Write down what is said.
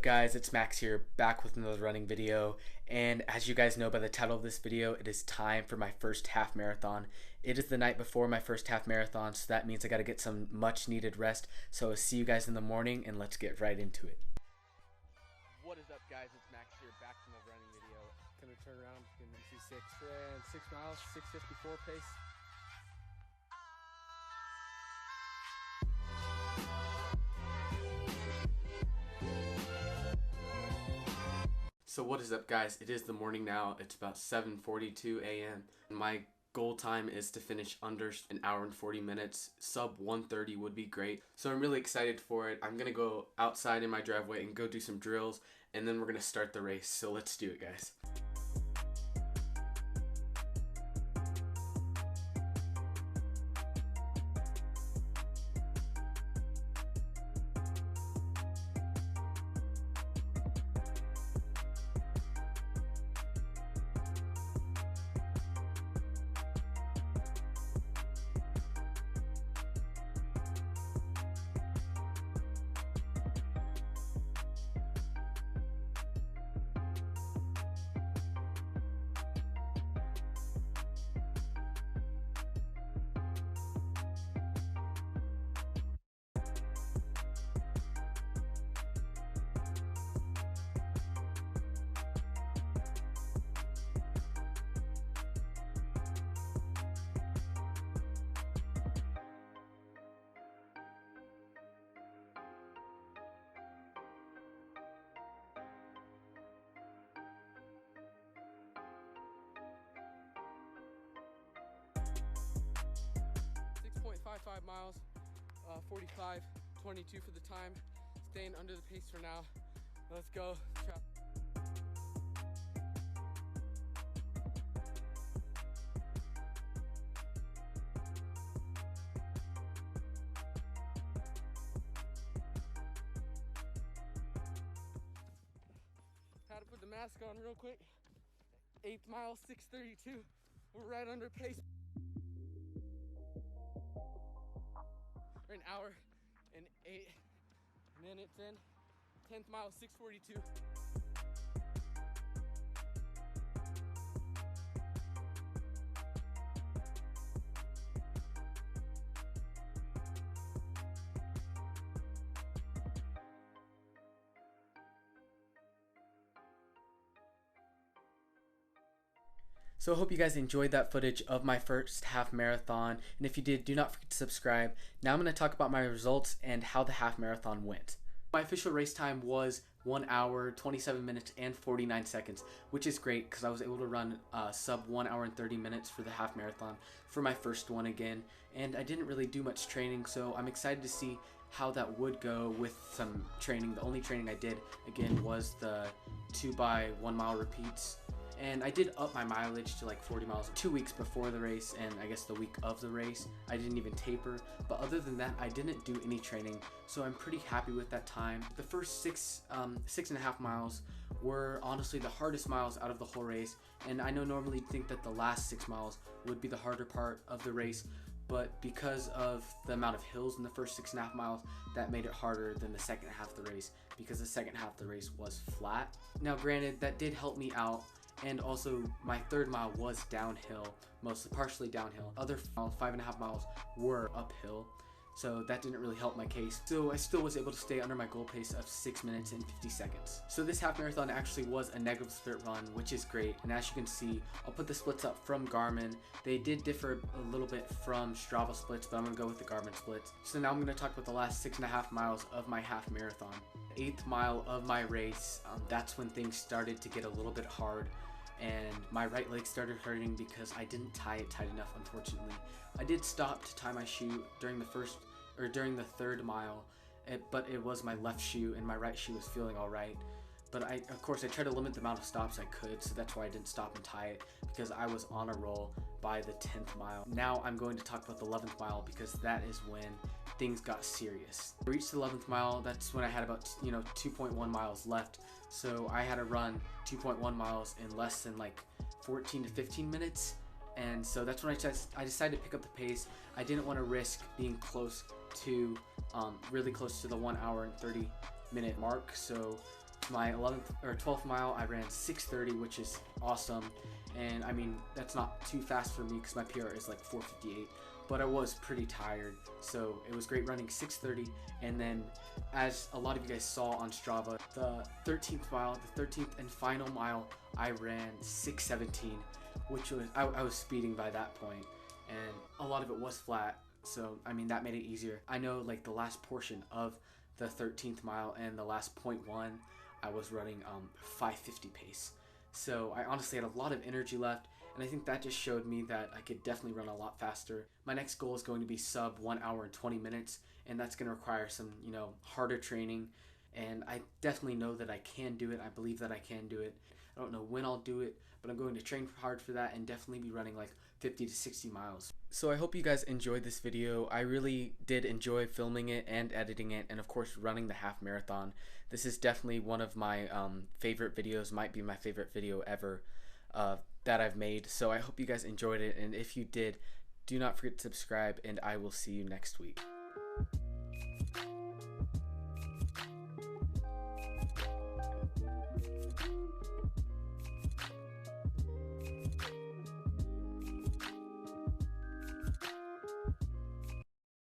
Guys, it's Max here, back with another running video, and as you guys know by the title of this video, it is time for my first half marathon. It is the night before my first half marathon, so that means I gotta get some much needed rest. So I'll see you guys in the morning, and let's get right into it. What is up, guys? It's Max here, back from another running video. Gonna turn around, gonna do 6 miles, 6:54 pace. So what is up, guys? It is the morning now. It's about 7:42 a.m. My goal time is to finish under an hour and 40 minutes. Sub 1:30 would be great. So I'm really excited for it. I'm gonna go outside in my driveway and go do some drills, and then we're gonna start the race. So let's do it, guys. 6.55 miles, 45:22 for the time. Staying under the pace for now. Let's go. Had to put the mask on real quick. 8th mile, 6:32. We're right under pace. We're an hour and 8 minutes in. 10th mile, 6:42. So I hope you guys enjoyed that footage of my first half marathon, and if you did, do not forget to subscribe. Now I'm going to talk about my results and how the half marathon went. My official race time was 1 hour, 27 minutes, and 49 seconds, which is great because I was able to run sub 1 hour and 30 minutes for the half marathon for my first one again, and I didn't really do much training, so I'm excited to see how that would go with some training. The only training I did, again, was the 2x1 mile repeats. And I did up my mileage to like 40 miles 2 weeks before the race, and I guess the week of the race I didn't even taper. But other than that, I didn't do any training, so I'm pretty happy with that time. The first 6.5 miles were honestly the hardest miles out of the whole race, and I know normally you'd think that the last 6 miles would be the harder part of the race, but because of the amount of hills in the first 6.5 miles, that made it harder than the second half of the race, because the second half of the race was flat. Now granted, that did help me out, and also my third mile was downhill, mostly partially downhill. Other 5.5 miles were uphill, so that didn't really help my case. So I still was able to stay under my goal pace of 6 minutes and 50 seconds. So this half marathon actually was a negative split run, which is great. And as you can see, I'll put the splits up from Garmin. They did differ a little bit from Strava splits, but I'm gonna go with the Garmin splits. So now I'm gonna talk about the last 6.5 miles of my half marathon. 8th mile of my race, that's when things started to get a little bit hard, and my right leg started hurting because I didn't tie it tight enough, unfortunately. I did stop to tie my shoe during the third mile, but it was my left shoe, and my right shoe was feeling all right. But of course, I tried to limit the amount of stops I could, so that's why I didn't stop and tie it, because I was on a roll by the 10th mile. Now I'm going to talk about the 11th mile, because that is when things got serious. I reached the 11th mile, that's when I had about 2.1 miles left, so I had to run 2.1 miles in less than like 14 to 15 minutes, and so that's when I decided to pick up the pace. I didn't want to risk being close to, really close to the 1 hour and 30 minute mark, so My 11th or 12th mile, I ran 6:30, which is awesome. And I mean, that's not too fast for me because my PR is like 4:58, but I was pretty tired. So it was great running 6:30. And then, as a lot of you guys saw on Strava, the 13th mile, the 13th and final mile, I ran 6:17, which was, I was speeding by that point. And a lot of it was flat. So, I mean, that made it easier. I know like the last portion of the 13th mile and the last 0.1, I was running 5:50 pace. So I honestly had a lot of energy left, and I think that just showed me that I could definitely run a lot faster. My next goal is going to be sub 1 hour and 20 minutes, and that's going to require some, harder training. And I definitely know that I can do it. I believe that I can do it. I don't know when I'll do it, but I'm going to train hard for that and definitely be running like 50 to 60 miles. So I hope you guys enjoyed this video. I really did enjoy filming it and editing it, and of course running the half marathon. This is definitely one of my favorite videos, might be my favorite video ever that I've made. So I hope you guys enjoyed it, and if you did, do not forget to subscribe, and I will see you next week.